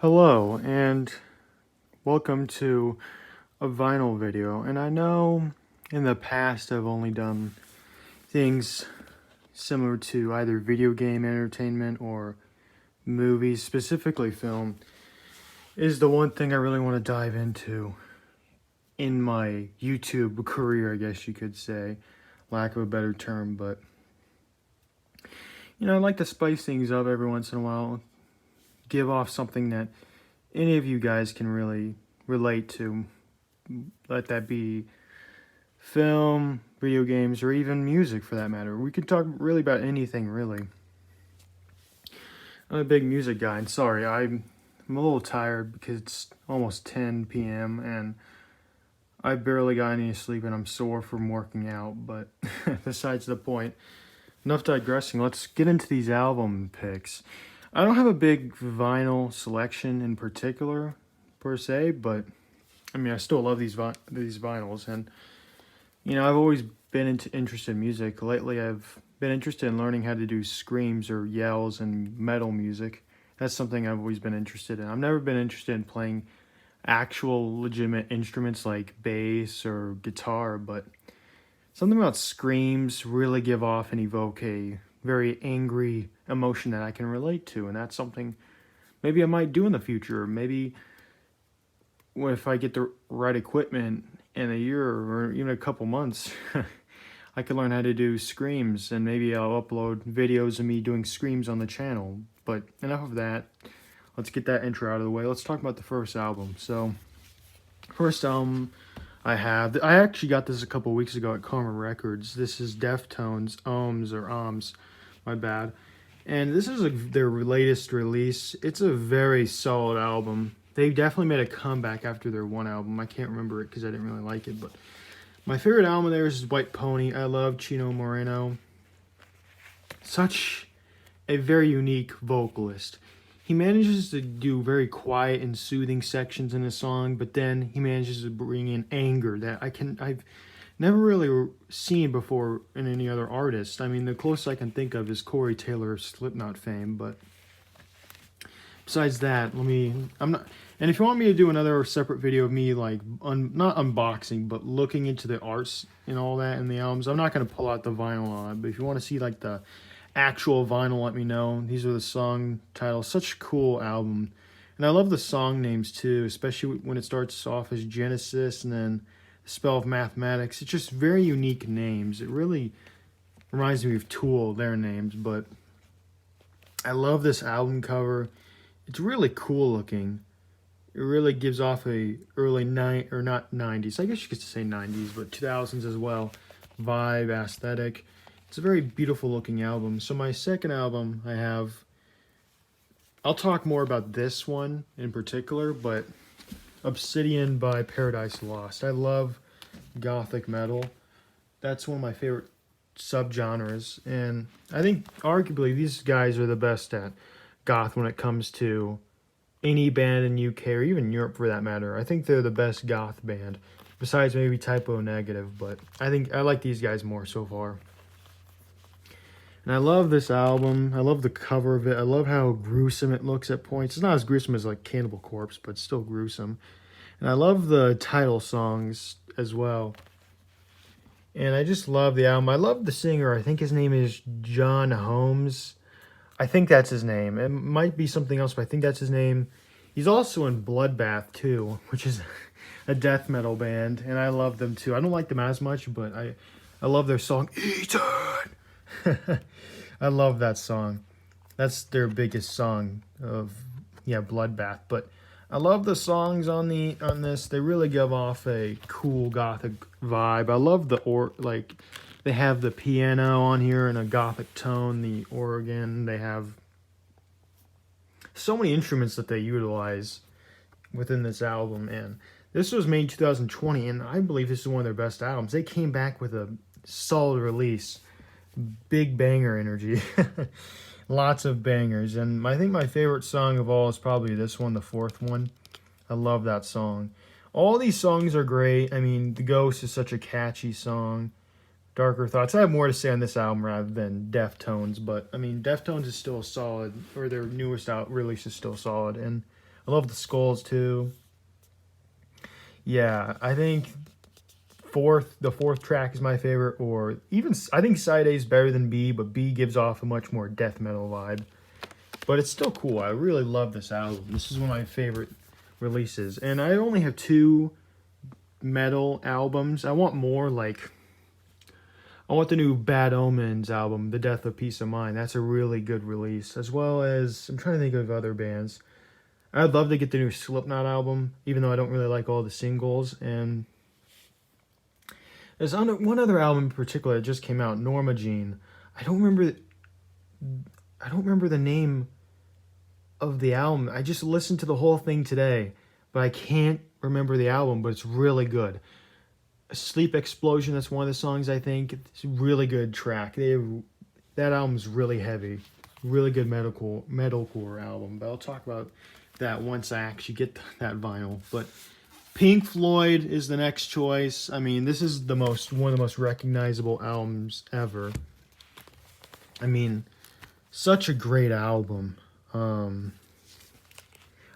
Hello, and welcome to a vinyl video. And I know in the past I've only done things similar to either video game entertainment or movies, specifically film, is the one thing I really want to dive into in my YouTube career, I guess you could say, lack of a better term. But, I like to spice things up every once in a while, give off something that any of you guys can really relate to. Let that be film, video games, or even music for that matter. We could talk really about anything, really. I'm a big music guy, and sorry, I'm a little tired because it's almost 10 p.m. and I barely got any sleep and I'm sore from working out, but besides the point. Enough digressing, let's get into these album picks. I don't have a big vinyl selection in particular, per se, but I still love these vinyls, and I've always been interested in music. Lately, I've been interested in learning how to do screams or yells and metal music. That's something I've always been interested in. I've never been interested in playing actual legitimate instruments like bass or guitar, but something about screams really give off and evoke a very angry emotion that I can relate to, and that's something maybe I might do in the future. Maybe if I get the right equipment in a year or even a couple months, I could learn how to do screams, and maybe I'll upload videos of me doing screams on the channel. But enough of that. Let's get that intro out of the way. Let's talk about the first album. So, first album I actually got this a couple weeks ago at Karma Records. This is Deftones, Ohms, my bad. And this is their latest release. It's a very solid album. They definitely made a comeback after their one album. I can't remember it because I didn't really like it, but my favorite album of theirs is White Pony. I love Chino Moreno. Such a very unique vocalist. He manages to do very quiet and soothing sections in a song, but then he manages to bring in anger that I've never really seen before in any other artist. The closest I can think of is Corey Taylor of Slipknot fame, but besides that, and if you want me to do another separate video of me, like, not unboxing, but looking into the arts and all that in the albums, I'm not going to pull out the vinyl on it, but if you want to see, like, the actual vinyl, let me know. These are the song titles. Such a cool album. And I love the song names, too, especially when it starts off as Genesis and then the Spell of Mathematics. It's just very unique names. It really reminds me of Tool, their names, but I love this album cover. It's really cool looking. It really gives off a early not 90s, I guess you could say 90s, but 2000s as well, vibe, aesthetic. It's a very beautiful looking album. So my second album I'll talk more about this one in particular, but Obsidian by Paradise Lost. I love gothic metal. That's one of my favorite subgenres, and I think arguably these guys are the best at goth when it comes to any band in UK or even Europe for that matter. I think they're the best goth band, besides maybe Typo Negative, but I think I like these guys more so far. And I love this album. I love the cover of it. I love how gruesome it looks at points. It's not as gruesome as like Cannibal Corpse, but still gruesome. And I love the title songs as well. And I just love the album. I love the singer. I think his name is John Holmes. I think that's his name. It might be something else, but I think that's his name. He's also in Bloodbath, too, which is a death metal band, and I love them, too. I don't like them as much, but I love their song, Eaten! I love that song. That's their biggest song of, Bloodbath. But I love the songs on this. They really give off a cool gothic vibe. I love they have the piano on here in a gothic tone, the organ. They have so many instruments that they utilize within this album. And this was made in 2020, and I believe this is one of their best albums. They came back with a solid release. Big banger energy. Lots of bangers. And I think my favorite song of all is probably this one, the fourth one. I love that song. All these songs are great. The Ghost is such a catchy song. Darker Thoughts. I have more to say on this album rather than Deftones, but Deftones is still solid, or their newest release is still solid, and I love the skulls too. Yeah, I think the fourth track is my favorite, or even I think side A is better than B, but B gives off a much more death metal vibe. But it's still cool. I really love this album. This is one of my favorite releases, and I only have 2 metal albums. I want more. Like, I want the new Bad Omens album, The Death of Peace of Mind. That's a really good release, as well as I'm trying to think of other bands. I'd love to get the new Slipknot album, even though I don't really like all the singles. And there's one other album in particular that just came out, Norma Jean. I don't remember the name of the album. I just listened to the whole thing today, but I can't remember the album, but it's really good. Sleep Explosion, that's one of the songs, I think. It's a really good track. That album's really heavy. Really good metalcore album, but I'll talk about that once I actually get that vinyl. But Pink Floyd is the next choice. I mean, this is one of the most recognizable albums ever. I mean, such a great album. I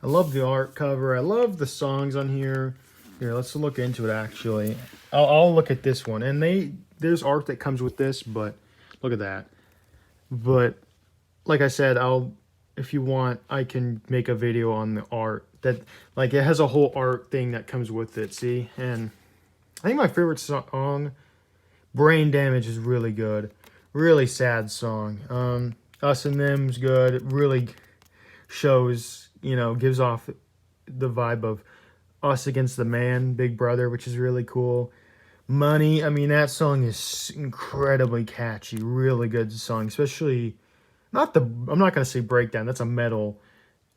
love the art cover. I love the songs on here. Here, let's look into it, actually. I'll look at this one. And there's art that comes with this, but look at that. But like I said, if you want, I can make a video on the art. That, like, it has a whole art thing that comes with it, see? And I think my favorite song, Brain Damage, is really good. Really sad song. Us and Them's good. It really shows, gives off the vibe of us against the man, Big Brother, which is really cool. Money, I mean, that song is incredibly catchy. Really good song, especially, I'm not going to say breakdown, that's a metal,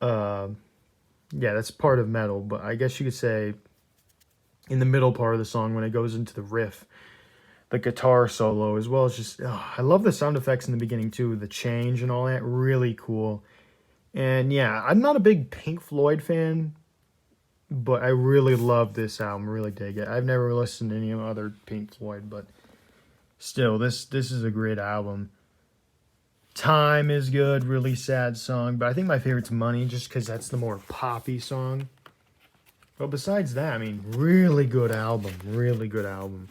yeah, that's part of metal, but I guess you could say in the middle part of the song when it goes into the riff, the guitar solo, as well as just, I love the sound effects in the beginning too, the change and all that, really cool. And yeah, I'm not a big Pink Floyd fan, but I really love this album, really dig it. I've never listened to any other Pink Floyd, but still, this is a great album. Time is good, really sad song, but I think my favorite's Money, just because that's the more poppy song. But besides that, I mean, really good album, really good album.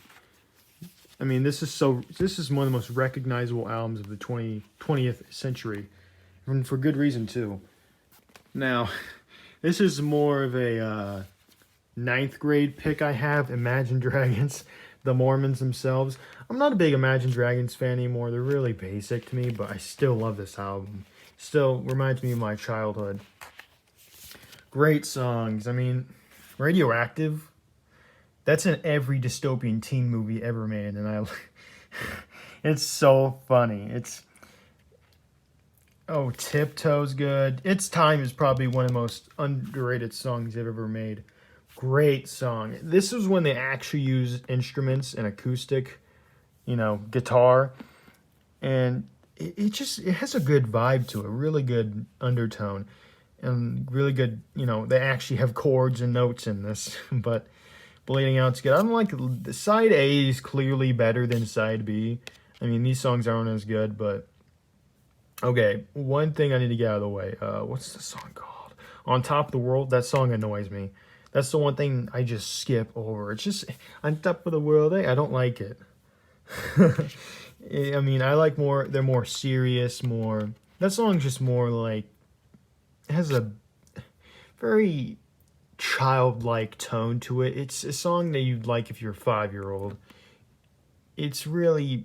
I mean, this is one of the most recognizable albums of the 20th century, and for good reason too. Now, this is more of a 9th grade pick I have, Imagine Dragons, the Mormons themselves. I'm not a big Imagine Dragons fan anymore. They're really basic to me, but I still love this album. Still reminds me of my childhood. Great songs. I mean, Radioactive, that's in every dystopian teen movie ever made, and it's so funny. Tiptoe's good. It's Time is probably one of the most underrated songs they've ever made. Great song. This is when they actually used instruments and acoustic, guitar. And it has a good vibe to it. Really good undertone. And really good, they actually have chords and notes in this. But Bleeding Out's good. I'm like, the side A is clearly better than side B. I mean, these songs aren't as good, but okay, one thing I need to get out of the way. What's the song called? On Top of the World. That song annoys me. That's the one thing I just skip over. It's just, On Top of the World, I don't like it. I mean, I like they're more serious, that song's just more like, it has a very childlike tone to it. It's a song that you'd like if you're a 5-year-old. It's really,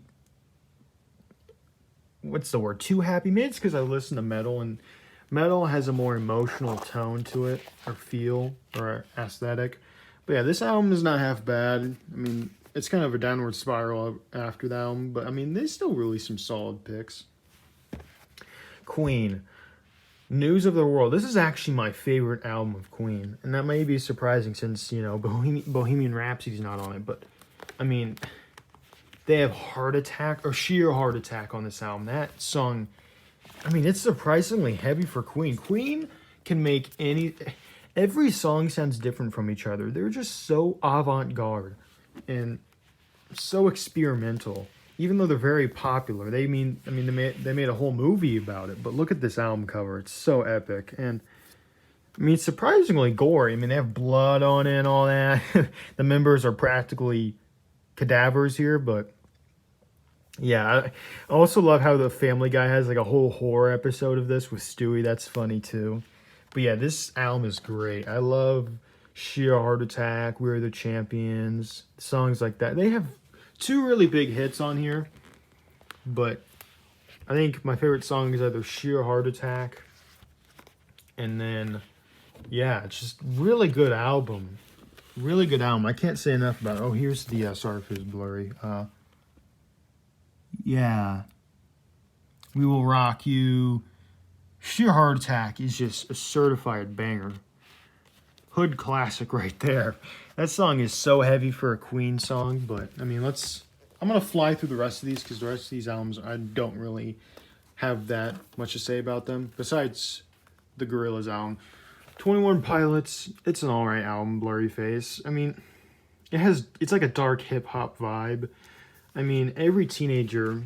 what's the word, too happy. Maybe it's because I listen to metal, and metal has a more emotional tone to it, or feel, or aesthetic. But yeah, this album is not half bad. I mean, it's kind of a downward spiral after the album, but I mean, they still release some solid picks. Queen, News of the World. This is actually my favorite album of Queen, and that may be surprising since, Bohemian Rhapsody's not on it, but I mean, they have Heart Attack, or Sheer Heart Attack on this album. That song, I mean, it's surprisingly heavy for Queen. Queen can make every song sounds different from each other. They're just so avant-garde and so experimental. Even though they're very popular, they made a whole movie about it. But look at this album cover; it's so epic. And I mean, it's surprisingly gory. I mean, they have blood on it and all that. The members are practically cadavers here, but yeah. I also love how the Family Guy has like a whole horror episode of this with Stewie. That's funny too. But yeah, this album is great. I love Sheer Heart Attack, We're the Champions, songs like that. They have two really big hits on here, but I think my favorite song is either Sheer Heart Attack, and then, yeah, it's just really good album. Really good album. I can't say enough about it. Oh, here's the, sorry if it's blurry. Yeah. We Will Rock You. Sheer Heart Attack is just a certified banger. Hood classic right there. That song is so heavy for a Queen song, but, I mean, I'm going to fly through the rest of these because the rest of these albums, I don't really have that much to say about them, besides the Gorillaz album. 21 Pilots, it's an alright album, Blurryface. I mean, it's like a dark hip-hop vibe. I mean, every teenager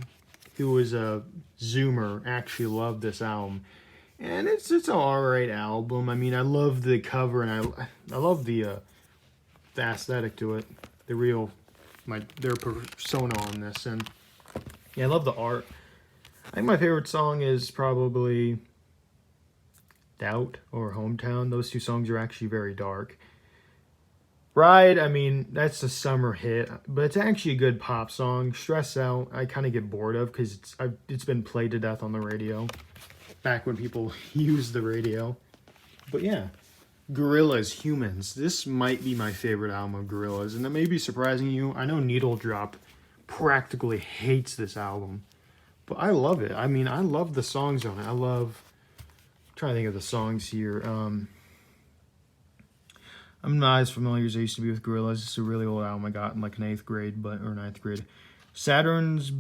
who was a Zoomer actually loved this album. And it's an alright album. I mean, I love the cover, and I love the aesthetic to it. Their persona on this. And yeah, I love the art. I think my favorite song is probably Doubt or Hometown. Those two songs are actually very dark. Ride, I mean, that's a summer hit, but it's actually a good pop song. Stress Out, I kind of get bored of because it's been played to death on the radio back when people used the radio. But yeah, Gorillaz, Humans. This might be my favorite album of Gorillaz, and that may be surprising you. I know Needle Drop practically hates this album, but I love it. I mean, I love the songs on it. I'm trying to think of the songs here. I'm not as familiar as I used to be with Gorillaz. It's a really old album I got in like ninth grade. Saturn's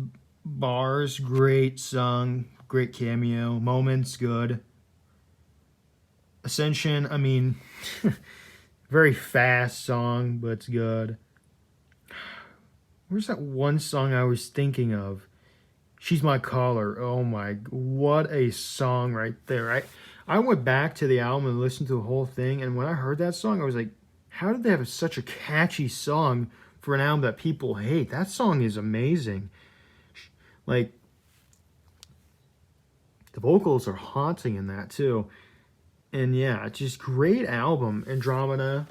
Bars, great song, great cameo. Moments, good. Ascension, I mean, very fast song, but it's good. Where's that one song I was thinking of? She's My Caller. Oh my, what a song right there. I went back to the album and listened to the whole thing, and when I heard that song, I was like, how did they have such a catchy song for an album that people hate? That song is amazing. Like, the vocals are haunting in that, too. And yeah, it's just great album. Andromeda,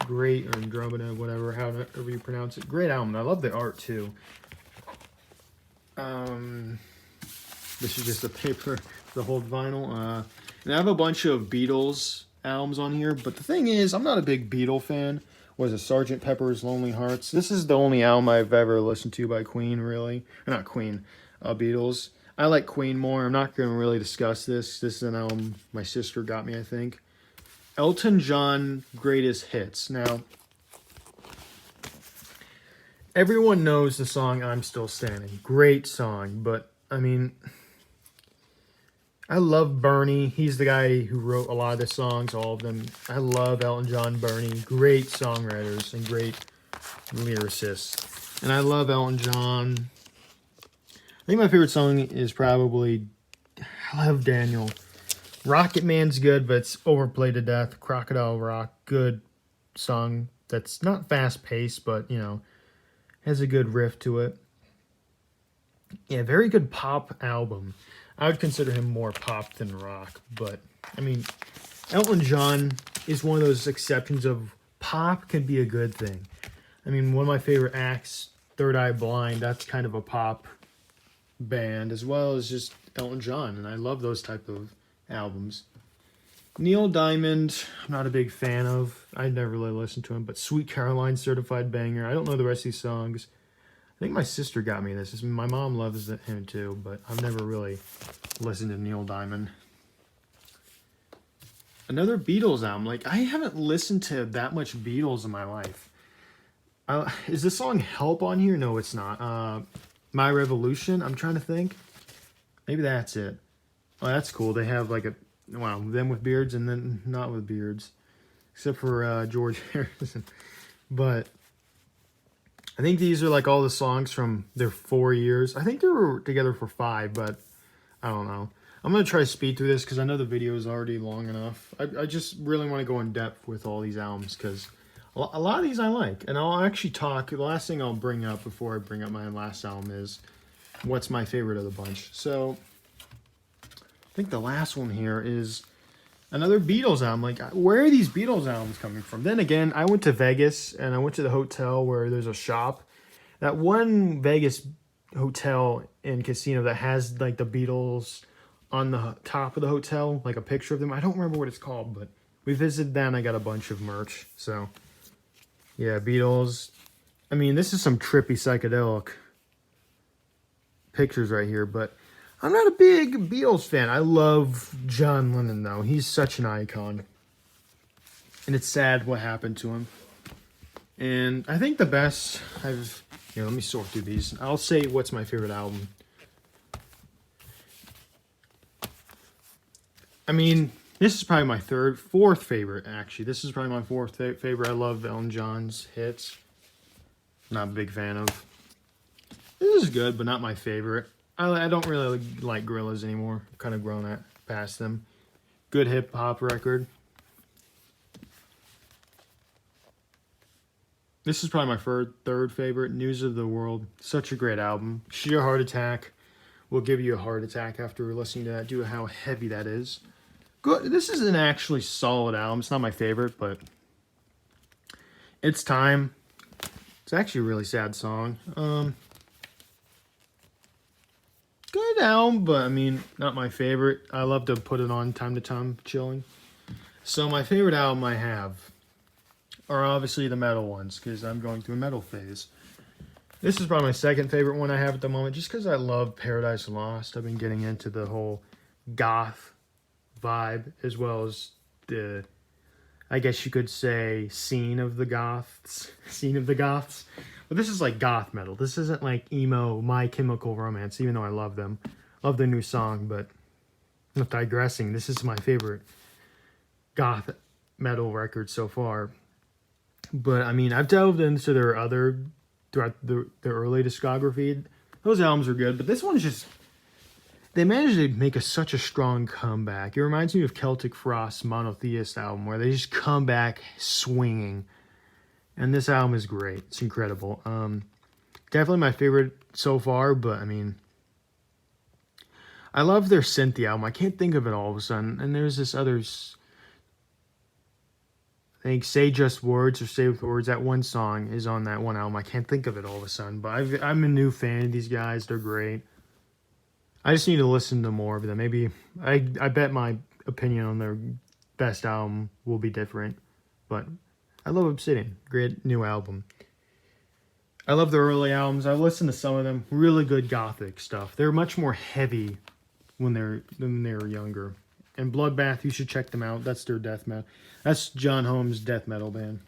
whatever, however you pronounce it. Great album. I love the art, too. This is just a paper, the whole vinyl. And I have a bunch of Beatles albums on here, but the thing is, I'm not a big Beatle fan. Was it Sgt. Pepper's Lonely Hearts? This is the only album I've ever listened to by Queen, really. Or not Queen, Beatles. I like Queen more. I'm not going to really discuss this. This is an album my sister got me, I think. Elton John Greatest Hits. Now, everyone knows the song I'm Still Standing. Great song, but, I mean, I love Bernie. He's the guy who wrote a lot of the songs, all of them. I love Elton John, Bernie. Great songwriters and great lyricists. And I love Elton John. I think my favorite song is probably I Love Daniel. Rocket Man's good, but it's overplayed to death. Crocodile Rock, good song that's not fast-paced, but, you know, has a good riff to it. Yeah, very good pop album. I would consider him more pop than rock, but, I mean, Elton John is one of those exceptions of pop can be a good thing. I mean, one of my favorite acts, Third Eye Blind, that's kind of a pop band, as well as just Elton John, and I love those type of albums. Neil Diamond, I'm not a big fan of. I never really listened to him, but Sweet Caroline, certified banger. I don't know the rest of these songs. I think my sister got me this. My mom loves him too, but I've never really listened to Neil Diamond. Another Beatles album. Like, I haven't listened to that much Beatles in my life. Is the song Help on here? No, it's not. My Revolution? I'm trying to think. Maybe that's it. Oh, that's cool. They have like them with beards and then not with beards. Except for George Harrison. But I think these are like all the songs from their 4 years. I think they were together for 5, but I don't know. I'm going to try to speed through this because I know the video is already long enough. I just really want to go in depth with all these albums because a lot of these I like. And I'll actually talk, the last thing I'll bring up before I bring up my last album is what's my favorite of the bunch. So I think the last one here is another Beatles album. Like, where are these Beatles albums coming from? Then again, I went to Vegas and I went to the hotel where there's a shop. That one Vegas hotel and casino that has like the Beatles on the top of the hotel, like a picture of them. I don't remember what it's called, but we visited that and I got a bunch of merch. So yeah, Beatles. I mean, this is some trippy psychedelic pictures right here, but I'm not a big Beatles fan. I love John Lennon though. He's such an icon. And it's sad what happened to him. And I think the best here, let me sort through these. I'll say what's my favorite album. I mean, this is probably my fourth favorite, actually. This is probably my fourth favorite. I love Elton John's hits. Not a big fan of. This is good, but not my favorite. I don't really like Gorillaz anymore. I've kind of grown past them. Good hip-hop record. This is probably my third favorite. News of the World. Such a great album. Sheer Heart Attack will give you a heart attack after listening to that due to how heavy that is. Good. This is an actually solid album. It's not my favorite, but It's Time. It's actually a really sad song. Good album, but I mean, not my favorite. I love to put it on time to time, chilling. So my favorite album I have are obviously the metal ones, because I'm going through a metal phase. This is probably my second favorite one I have at the moment, just because I love Paradise Lost. I've been getting into the whole goth vibe, as well as the, I guess you could say, scene of the goths. But this is like goth metal. This isn't like emo, My Chemical Romance, even though I love them. Love their new song, but not digressing. This is my favorite goth metal record so far. But I mean, I've delved into their other, throughout their early discography. Those albums are good, but this one's just, they managed to make such a strong comeback. It reminds me of Celtic Frost's Monotheist album, where they just come back swinging. And this album is great. It's incredible. Definitely my favorite so far, but I mean, I love their Cynthia album. I can't think of it all of a sudden. And there's this other, I think Say Just Words or Say With Words. That one song is on that one album. I can't think of it all of a sudden, but I'm a new fan of these guys. They're great. I just need to listen to more of them. Maybe, I bet my opinion on their best album will be different, but I love Obsidian. Great new album. I love the early albums. I listened to some of them. Really good gothic stuff. They're much more heavy when they were younger. And Bloodbath, you should check them out. That's their death metal. That's John Holmes' death metal band.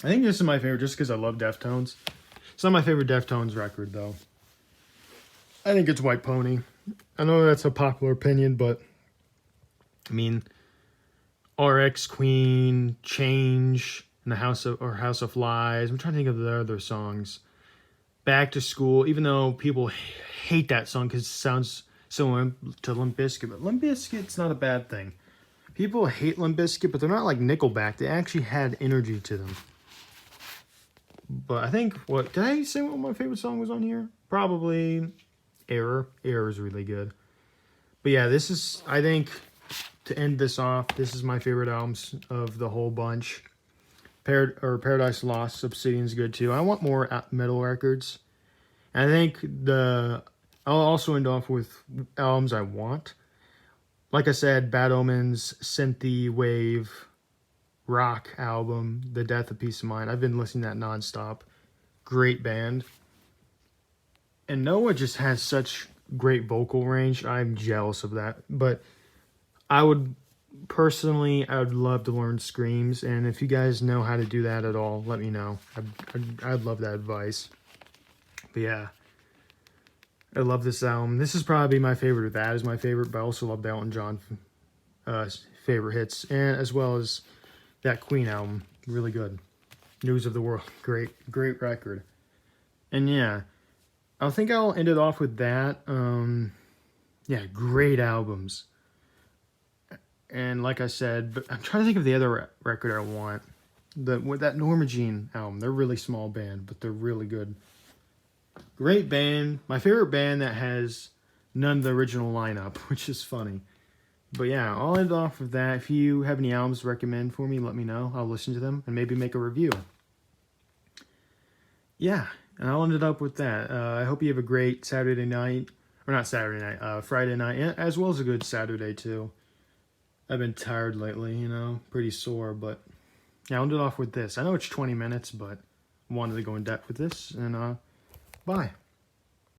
I think this is my favorite just because I love Deftones. It's not my favorite Deftones record, though. I think it's White Pony. I know that's a popular opinion, but I mean, RX Queen, Change, and House of Flies. I'm trying to think of the other songs. Back to School, even though people hate that song because it sounds similar to Limp Bizkit, but Limp Bizkit's not a bad thing. People hate Limp Bizkit, but they're not like Nickelback. They actually had energy to them. But I think, did I say what my favorite song was on here? Probably Error. Error is really good. But yeah, this is, I think, to end this off, this is my favorite albums of the whole bunch. Paradise Lost, Obsidian's good too. I want more metal records. And I think I'll also end off with albums I want. Like I said, Bad Omens, Synthie Wave, rock album, The Death of Peace of Mind. I've been listening to that nonstop. Great band. And Noah just has such great vocal range. I'm jealous of that. But I would love to learn screams. And if you guys know how to do that at all, let me know. I'd love that advice. But yeah, I love this album. This is probably my favorite. That is my favorite, but I also love the Elton John favorite hits, and as well as that Queen album. Really good. News of the World. Great record. And yeah, I think I'll end it off with that. Yeah, great albums. And like I said, but I'm trying to think of the other record I want. With that Norma Jean album. They're a really small band, but they're really good. Great band. My favorite band that has none of the original lineup, which is funny. But yeah, I'll end off with that. If you have any albums to recommend for me, let me know. I'll listen to them and maybe make a review. Yeah, and I'll end it up with that. I hope you have a great Saturday night. Or not Saturday night, Friday night, as well as a good Saturday too. I've been tired lately, pretty sore, but yeah, I'll end it off with this. I know it's 20 minutes, but I wanted to go in depth with this, and bye.